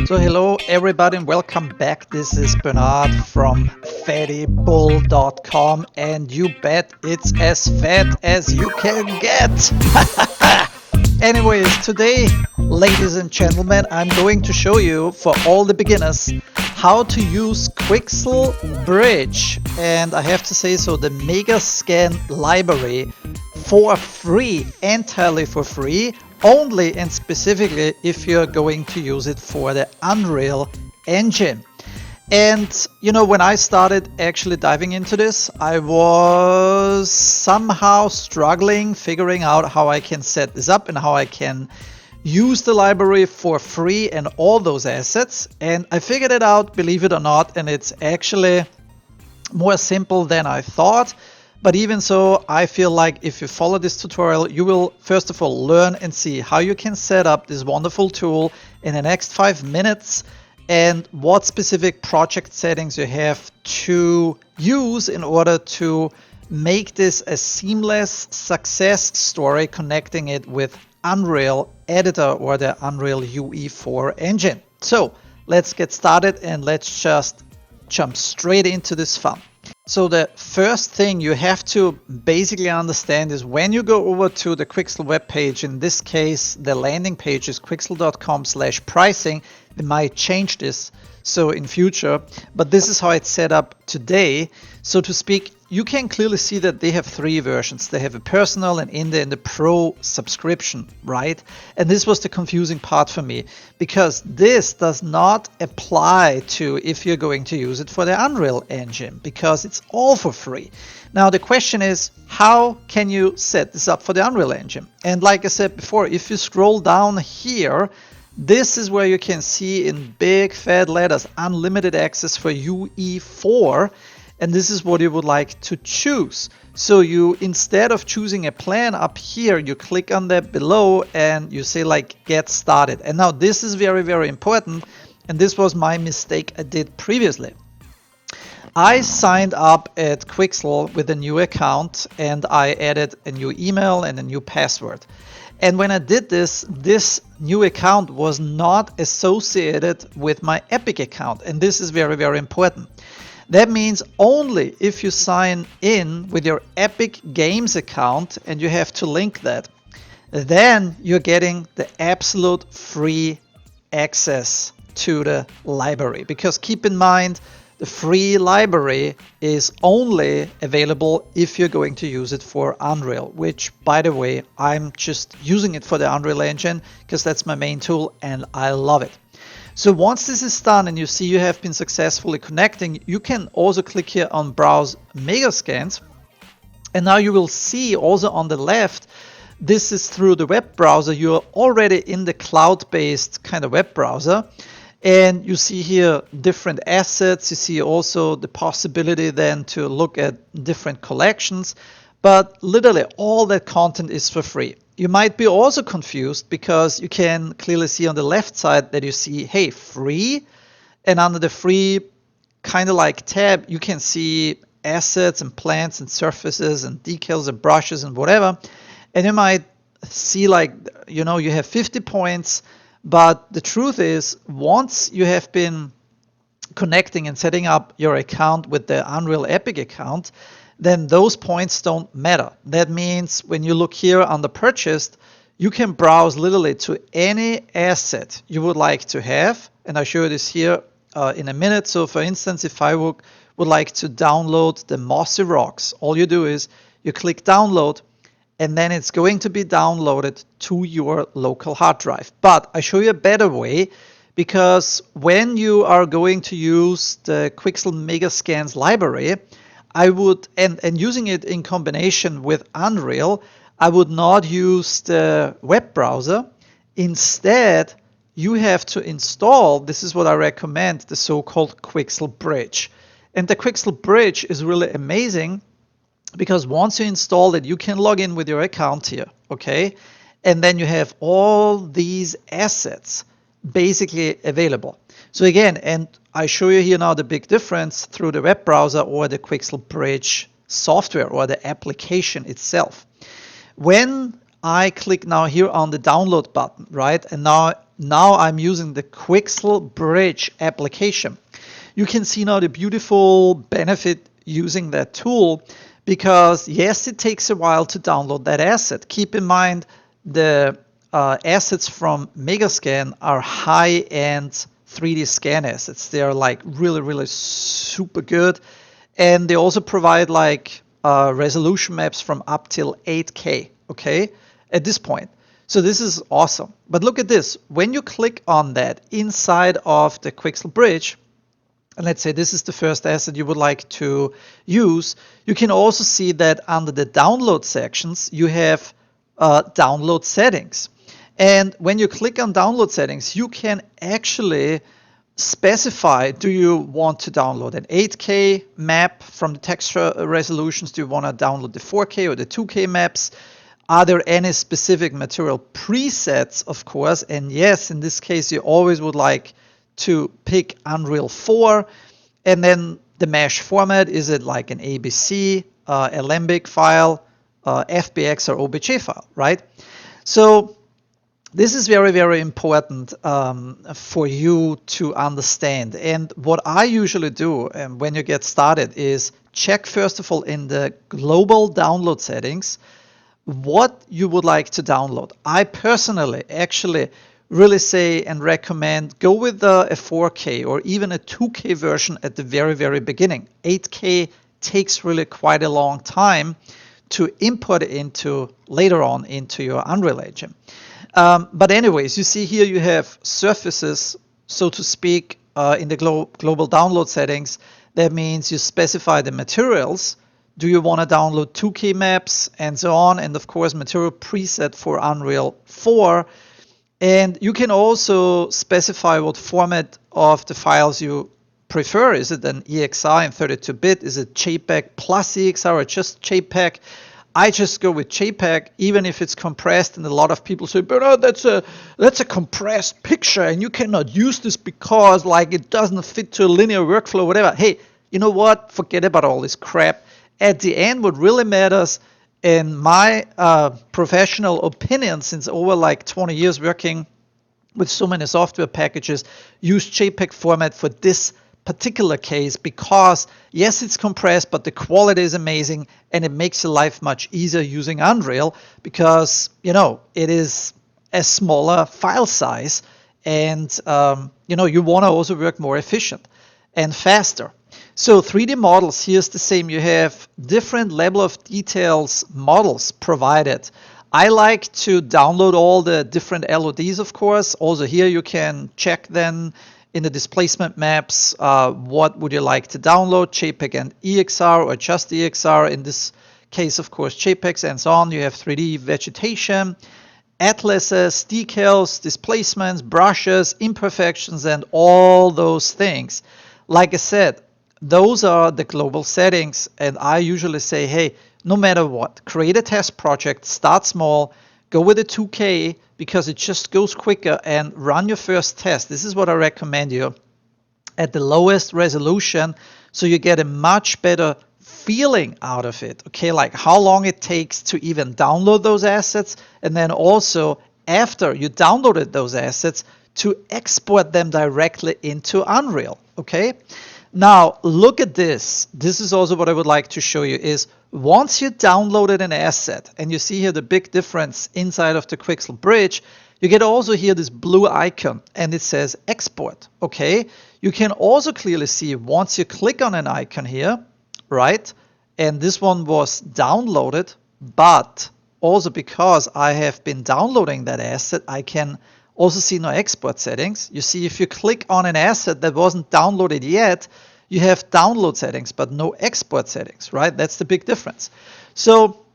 So hello everybody and welcome back. This is Bernhard from fattybull.com and you bet it's as fat as you can get. Anyways, today, ladies and gentlemen, I'm going to show you for all the beginners how to use Quixel Bridge, and I have to say so, the Megascan Library for free, entirely for free, only and specifically if you're going to use it for the Unreal Engine. And you know, when I started actually diving into this, I was somehow struggling figuring out how I can set this up and how I can use the library for free and all those assets. And I figured it out, believe it or not, and it's actually more simple than I thought. But even so, I feel like if you follow this tutorial, you will first of all learn and see how you can set up this wonderful tool in the next 5 minutes and what specific project settings you have to use in order to make this a seamless success story, connecting it with Unreal Editor or the Unreal UE4 engine. So let's get started and let's just jump straight into this fun. So the first thing you have to basically understand is when you go over to the Quixel webpage, in this case the landing page is quixel.com/pricing. They might change this so in future, but this is how it's set up today. So to speak, you can clearly see that they have 3 versions. They have a personal and in the pro subscription, right? And this was the confusing part for me, because this does not apply to if you're going to use it for the Unreal Engine, because it's all for free. Now the question is, how can you set this up for the Unreal Engine? And like I said before, if you scroll down here, this is where you can see in big fat letters unlimited access for UE4, and this is what you would like to choose. So you, instead of choosing a plan up here, you click on that below and you say like get started. And now this is very, very important, and this was my mistake I did previously. I signed up at Quixel with a new account and I added a new email and a new password. And when I did this, this new account was not associated with my Epic account. And this is very, very important. That means only if you sign in with your Epic Games account and you have to link that, then you're getting the absolute free access to the library. Because keep in mind, the free library is only available if you're going to use it for Unreal, which, by the way, I'm just using it for the Unreal Engine because that's my main tool and I love it. So once this is done and you see you have been successfully connecting, you can also click here on Browse Megascans. And now you will see also on the left, this is through the web browser. You're already in the cloud-based kind of web browser. And you see here different assets. You see also the possibility then to look at different collections. But literally all that content is for free. You might be also confused because you can clearly see on the left side that you see, hey, free. And under the free kind of like tab, you can see assets and plants and surfaces and decals and brushes and whatever. And you might see like, you know, you have 50 points. But the truth is, once you have been connecting and setting up your account with the Unreal Epic account, then those points don't matter. That means when you look here on the purchased, you can browse literally to any asset you would like to have. And I'll show you this here in a minute. So for instance, if I would like to download the mossy rocks, all you do is you click download, and then it's going to be downloaded to your local hard drive. But I show you a better way, because when you are going to use the Quixel Megascans library, I would, and using it in combination with Unreal, I would not use the web browser. Instead, you have to install, this is what I recommend, the so-called Quixel Bridge. And the Quixel Bridge is really amazing, because once you install it, you can log in with your account here, okay? And then you have all these assets basically available. So again, and I show you here now the big difference through the web browser or the Quixel Bridge software or the application itself. When I click now here on the download button, right? And now now I'm using the Quixel Bridge application. You can see now the beautiful benefit using that tool, because yes, it takes a while to download that asset. Keep in mind the assets from Megascan are high-end 3D scan assets. They are like really super good, and they also provide like resolution maps from up till 8K, okay, at this point. So this is awesome. But look at this. When you click on that inside of the Quixel Bridge, and let's say this is the first asset you would like to use, you can also see that under the download sections, you have download settings. And when you click on download settings, you can actually specify, do you want to download an 8K map from the texture resolutions? Do you want to download the 4K or the 2K maps? Are there any specific material presets, of course? And yes, in this case, you always would like to pick Unreal 4. And then the mesh format, is it like an ABC, Alembic file, FBX, or OBJ file, right? So this is very important for you to understand. And what I usually do when you get started is check first of all in the global download settings what you would like to download. I personally actually really say and recommend go with a 4K or even a 2K version at the very beginning. 8K takes really quite a long time to import into later on into your Unreal Engine. But anyways, you see here you have surfaces, so to speak, in the global download settings. That means you specify the materials. Do you want to download 2K maps and so on? And of course, material preset for Unreal 4. And you can also specify what format of the files you prefer. Is it an EXI in 32-bit? Is it JPEG plus EXI or just JPEG? I just go with JPEG, even if it's compressed, and a lot of people say, but that's a compressed picture, and you cannot use this because like it doesn't fit to a linear workflow, whatever. Hey, you know what? Forget about all this crap. At the end, what really matters, in my professional opinion, since over like 20 years working with so many software packages, use JPEG format for this particular case, because yes, it's compressed, but the quality is amazing and it makes your life much easier using Unreal, because you know it is a smaller file size, and you know you want to also work more efficient and faster. So 3D models, here's the same. You have different level of details models provided. I like to download all the different LODs, of course. Also here you can check then in the displacement maps, what would you like to download, JPEG and EXR or just EXR. In this case, of course, JPEGs and so on. You have 3D vegetation, atlases, decals, displacements, brushes, imperfections, and all those things. Like I said, those are the global settings, and I usually say, hey, no matter what, create a test project, start small, go with a 2K because it just goes quicker, and run your first test. This is what I recommend you at the lowest resolution, so you get a much better feeling out of it. Okay, like how long it takes to even download those assets, and then also after you downloaded those assets to export them directly into Unreal. Okay. Now, look at this. This is also what I would like to show you is once you downloaded an asset, and you see here the big difference inside of the Quixel Bridge, you get also here this blue icon and it says export. Okay. You can also clearly see once you click on an icon here, right? And this one was downloaded, but also because I have been downloading that asset, I can also see no export settings. You see, if you click on an asset that wasn't downloaded yet, you have download settings, but no export settings, right? That's the big difference. So,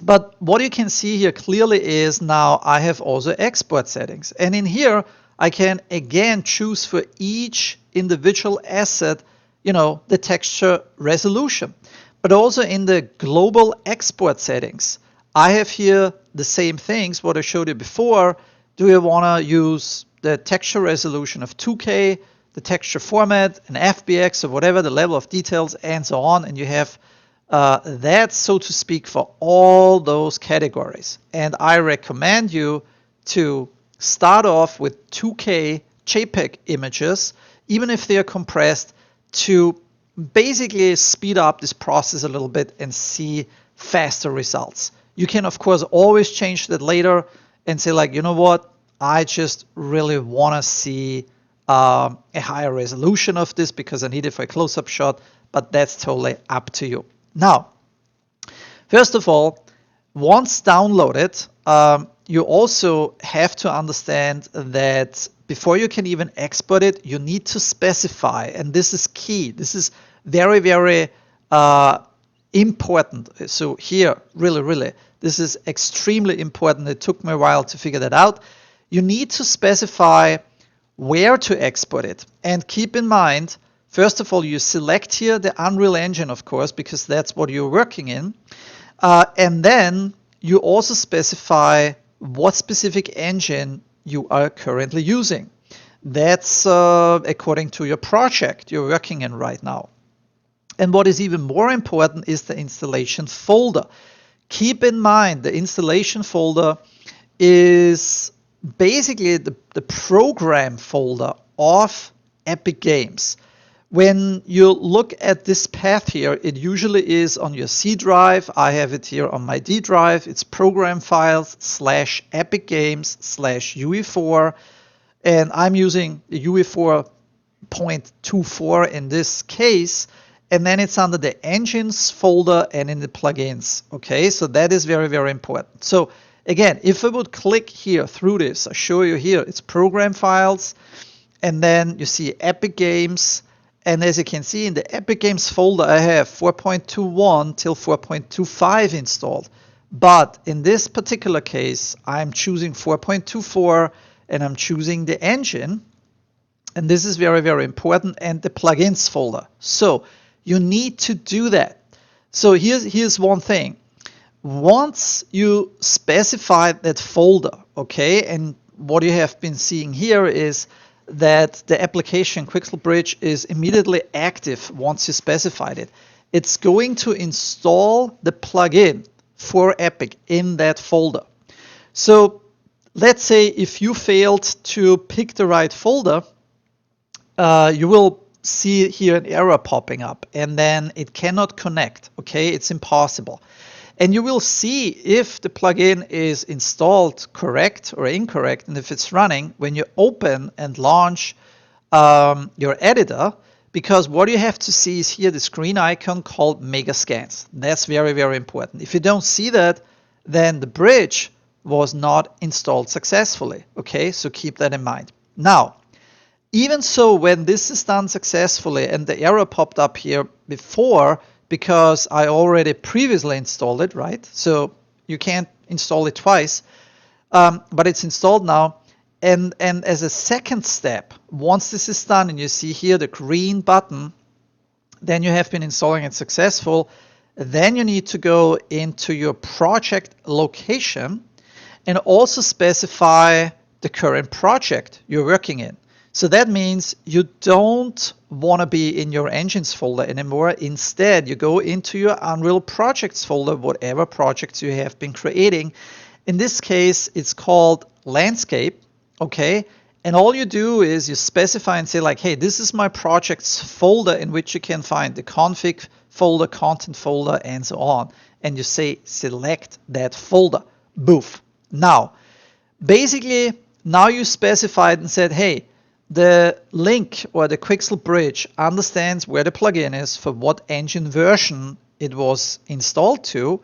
but what you can see here clearly is now I have also export settings. And in here, I can again choose for each individual asset, you know, the texture resolution. But also in the global export settings, I have here the same things, what I showed you before. Do you want to use the texture resolution of 2K, the texture format, an FBX or whatever, the level of details and so on, and you have that, so to speak, for all those categories. And I recommend you to start off with 2K JPEG images, even if they are compressed, to basically speed up this process a little bit and see faster results. You can, of course, always change that later and say, like, you know what, I just really want to see a higher resolution of this because I need it for a close-up shot, but that's totally up to you. Now, first of all, once downloaded, you also have to understand that before you can even export it, you need to specify, and this is key. This is very, very important. So here, really, this is extremely important. It took me a while to figure that out. You need to specify where to export it. And keep in mind, first of all, you select here the Unreal Engine, of course, because that's what you're working in. And then you also specify what specific engine you are currently using. That's according to your project you're working in right now. And what is even more important is the installation folder. Keep in mind, the installation folder is basically the program folder of Epic Games. When you look at this path here, it usually is on your C drive. I have it here on my D drive. It's program files / Epic Games / UE4. And I'm using the UE4.24 in this case. And then it's under the engines folder and in the plugins. Okay, so that is very, very important. So again, if I would click here through this, I'll show you here, it's program files. And then you see Epic Games. And as you can see in the Epic Games folder, I have 4.21 till 4.25 installed. But in this particular case, I'm choosing 4.24 and I'm choosing the engine. And this is very, very important, and the plugins folder. So you need to do that. So here's one thing. Once you specify that folder, okay, and what you have been seeing here is that the application Quixel Bridge is immediately active once you specified it. It's going to install the plugin for Epic in that folder. So let's say if you failed to pick the right folder, you will see here an error popping up, and then it cannot connect. Okay, it's impossible. And you will see if the plugin is installed correct or incorrect, and if it's running when you open and launch your editor, because what you have to see is here the screen icon called Megascans. That's very, very important. If you don't see that, then the bridge was not installed successfully. Okay, so keep that in mind. Now, even so, when this is done successfully and the error popped up here before, because I already previously installed it, right? So you can't install it twice, but it's installed now. And as a second step, once this is done and you see here the green button, then you have been installing it successful. Then you need to go into your project location and also specify the current project you're working in. So that means you don't want to be in your engines folder anymore. Instead, you go into your Unreal projects folder, whatever projects you have been creating. In this case, it's called landscape. Okay. And all you do is you specify and say like, hey, this is my projects folder in which you can find the config folder, content folder, and so on. And you say, select that folder. Boof. Now, basically, now you specified and said, hey, the link or the Quixel Bridge understands where the plugin is for what engine version it was installed to.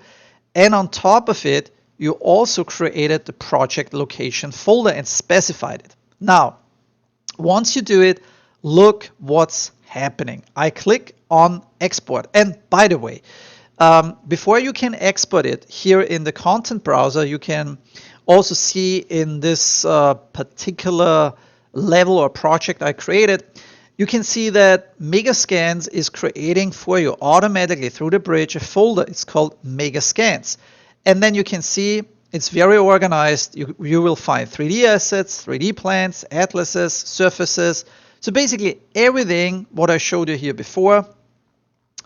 And on top of it, you also created the project location folder and specified it. Now, once you do it, look what's happening. I click on export. And by the way, before you can export it here in the content browser, you can also see in this particular level or project I created, you can see that Megascans is creating for you automatically through the bridge a folder. It's called Megascans. And then you can see it's very organized. You will find 3D assets, 3D plans, atlases, surfaces. So basically everything what I showed you here before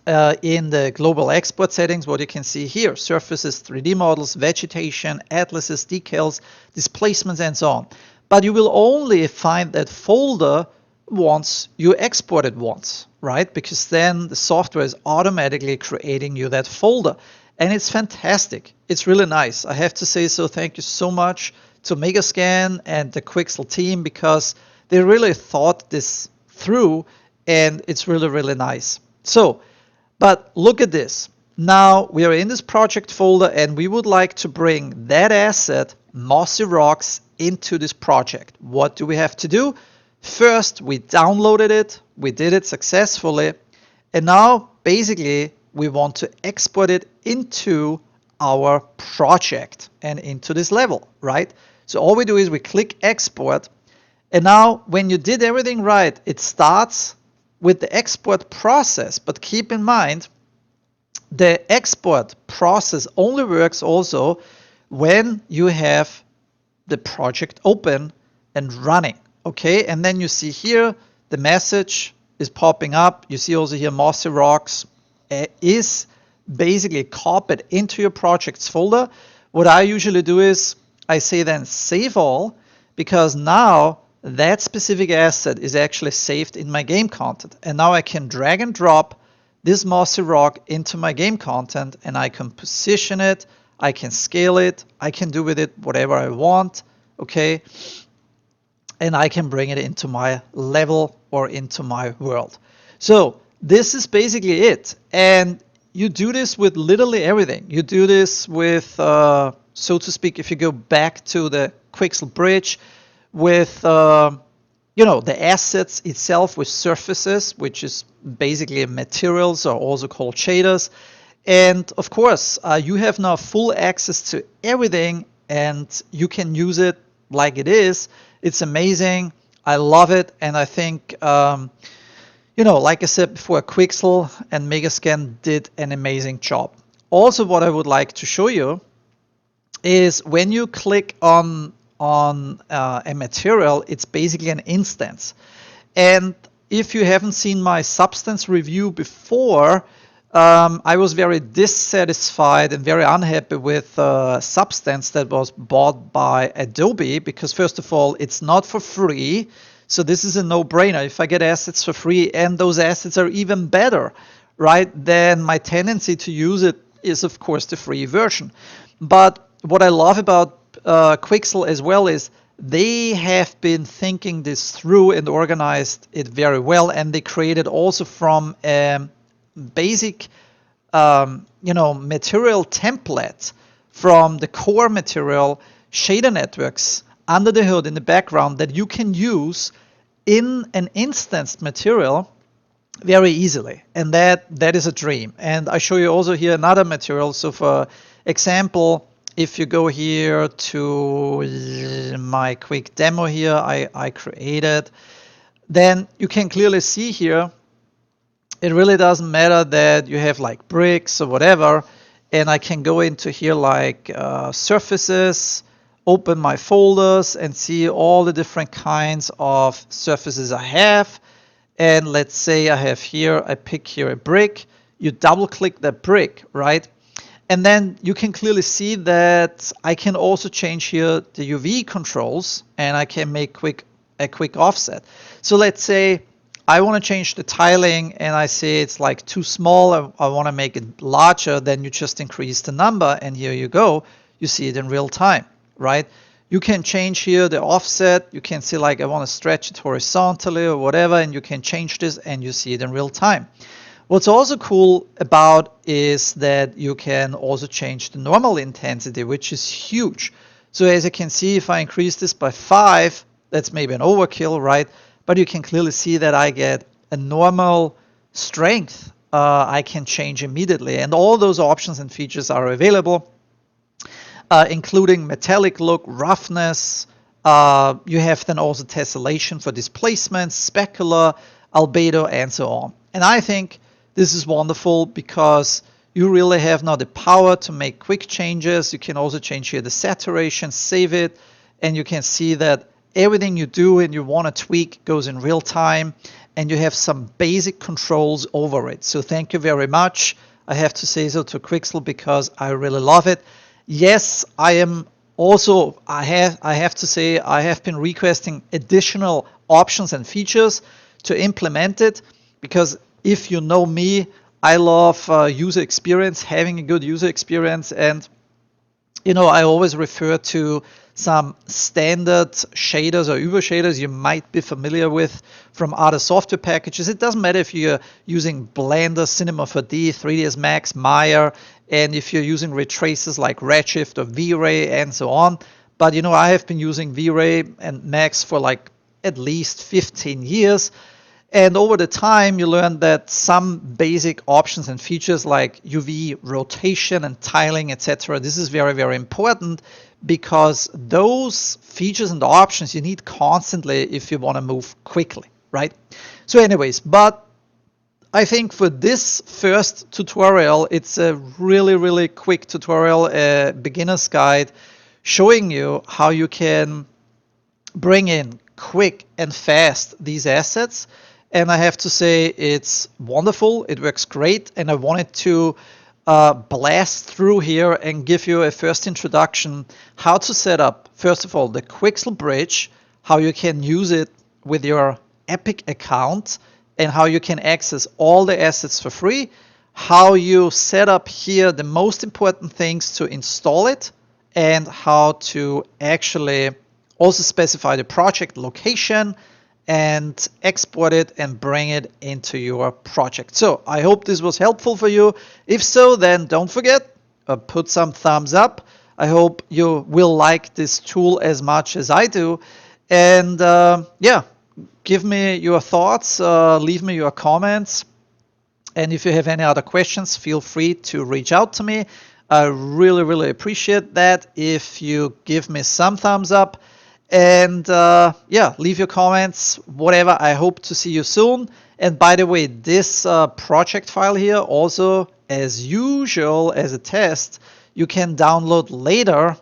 in the global export settings, what you can see here, surfaces, 3D models, vegetation, atlases, decals, displacements, and so on. but you will only find that folder once you export it once, right? Because then the software is automatically creating you that folder. And it's fantastic. It's really nice. I have to say so. Thank you so much to Megascan and the Quixel team, because they really thought this through, and it's really, really nice. So, but look at this. Now we are in this project folder, and we would like to bring that asset, Mossy Rocks, into this project. What do we have to do? First, we downloaded it. We did it successfully. And now, basically, we want to export it into our project and into this level, right? So all we do is we click export. And now when you did everything right, it starts with the export process. But keep in mind, the export process only works also when you have the project open and running. Okay, and then you see here the message is popping up. You see also here Mossy Rocks is basically copied into your projects folder. What I usually do is I say then save all, because now that specific asset is actually saved in my game content. And now I can drag and drop this Mossy Rock into my game content, and I can position it, I can scale it, I can do with it whatever I want, okay? And I can bring it into my level or into my world. So this is basically it. And you do this with literally everything. You do this with, so to speak, if you go back to the Quixel Bridge, with the assets itself, with surfaces, which is basically materials, or also called shaders. And of course, you have now full access to everything, and you can use it like it is. It's amazing. I love it. And I think, like I said before, Quixel and Megascan did an amazing job. Also, what I would like to show you is when you click on a material, it's basically an instance. And if you haven't seen my substance review before, I was very dissatisfied and very unhappy with Substance that was bought by Adobe, because first of all, it's not for free. So this is a no-brainer. If I get assets for free and those assets are even better, right, then my tendency to use it is, of course, the free version. But what I love about Quixel as well is they have been thinking this through and organized it very well, and they created also from basic material template from the core material shader networks under the hood in the background that you can use in an instanced material very easily. And that is a dream. And I show you also here another material. So for example, if you go here to my quick demo here I created, then you can clearly see here it really doesn't matter that you have like bricks or whatever, and I can go into here like surfaces, open my folders and see all the different kinds of surfaces I have. And let's say I have here, I pick here a brick, you double click that brick, right? And then you can clearly see that I can also change here the UV controls, and I can make a quick offset. So let's say I want to change the tiling and I say it's like too small, I want to make it larger, then you just increase the number and here you go, you see it in real time, right? You can change here the offset, you can see like I want to stretch it horizontally or whatever, and you can change this and you see it in real time. What's also cool about is that you can also change the normal intensity, which is huge. So as you can see, if I increase this by 5, that's maybe an overkill, right? But you can clearly see that I get a normal strength I can change immediately. And all those options and features are available, including metallic look, roughness. You have then also tessellation for displacement, specular, albedo, and so on. And I think this is wonderful because you really have now the power to make quick changes. You can also change here the saturation, save it, and you can see that everything you do and you want to tweak goes in real time, and you have some basic controls over it. So thank you very much. I have to say so to Quixel because I really love it. Yes, I am Also, I have to say I have been requesting additional options and features to implement it, because if you know me, I love user experience, having a good user experience, and I always refer to some standard shaders or Uber shaders you might be familiar with from other software packages. It doesn't matter if you're using Blender, Cinema 4D, 3ds Max, Maya, and if you're using ray tracers like Redshift or V-Ray and so on. But I have been using V-Ray and Max for like at least 15 years. And over the time, you learn that some basic options and features like UV rotation and tiling, etc. This is very, very important, because those features and options you need constantly if you want to move quickly, right? So anyways, but I think for this first tutorial, it's a really, really quick tutorial, a beginner's guide, showing you how you can bring in quick and fast these assets. And I have to say it's wonderful, it works great, and I wanted to blast through here and give you a first introduction how to set up, first of all, the Quixel Bridge, how you can use it with your Epic account, and how you can access all the assets for free, how you set up here the most important things to install it, and how to actually also specify the project location and export it and bring it into your project. So I hope this was helpful for you. If so, then don't forget, put some thumbs up. I hope you will like this tool as much as I do. And yeah, give me your thoughts, leave me your comments. And if you have any other questions, feel free to reach out to me. I really, really appreciate that if you give me some thumbs up. And yeah, leave your comments, whatever. I hope to see you soon. And by the way, this project file here also, as usual, as a test, you can download later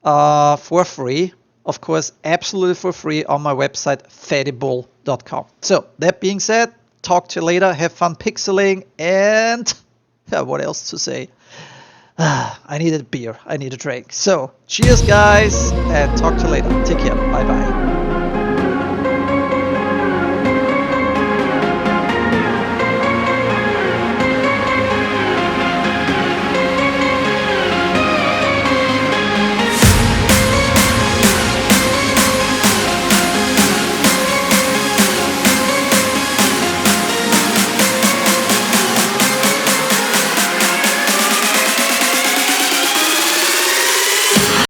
for free. Of course, absolutely for free on my website, thedible.com. So that being said, talk to you later. Have fun pixeling, and yeah, what else to say? I need a beer. I need a drink. So cheers, guys, and talk to you later. Take care. Bye bye.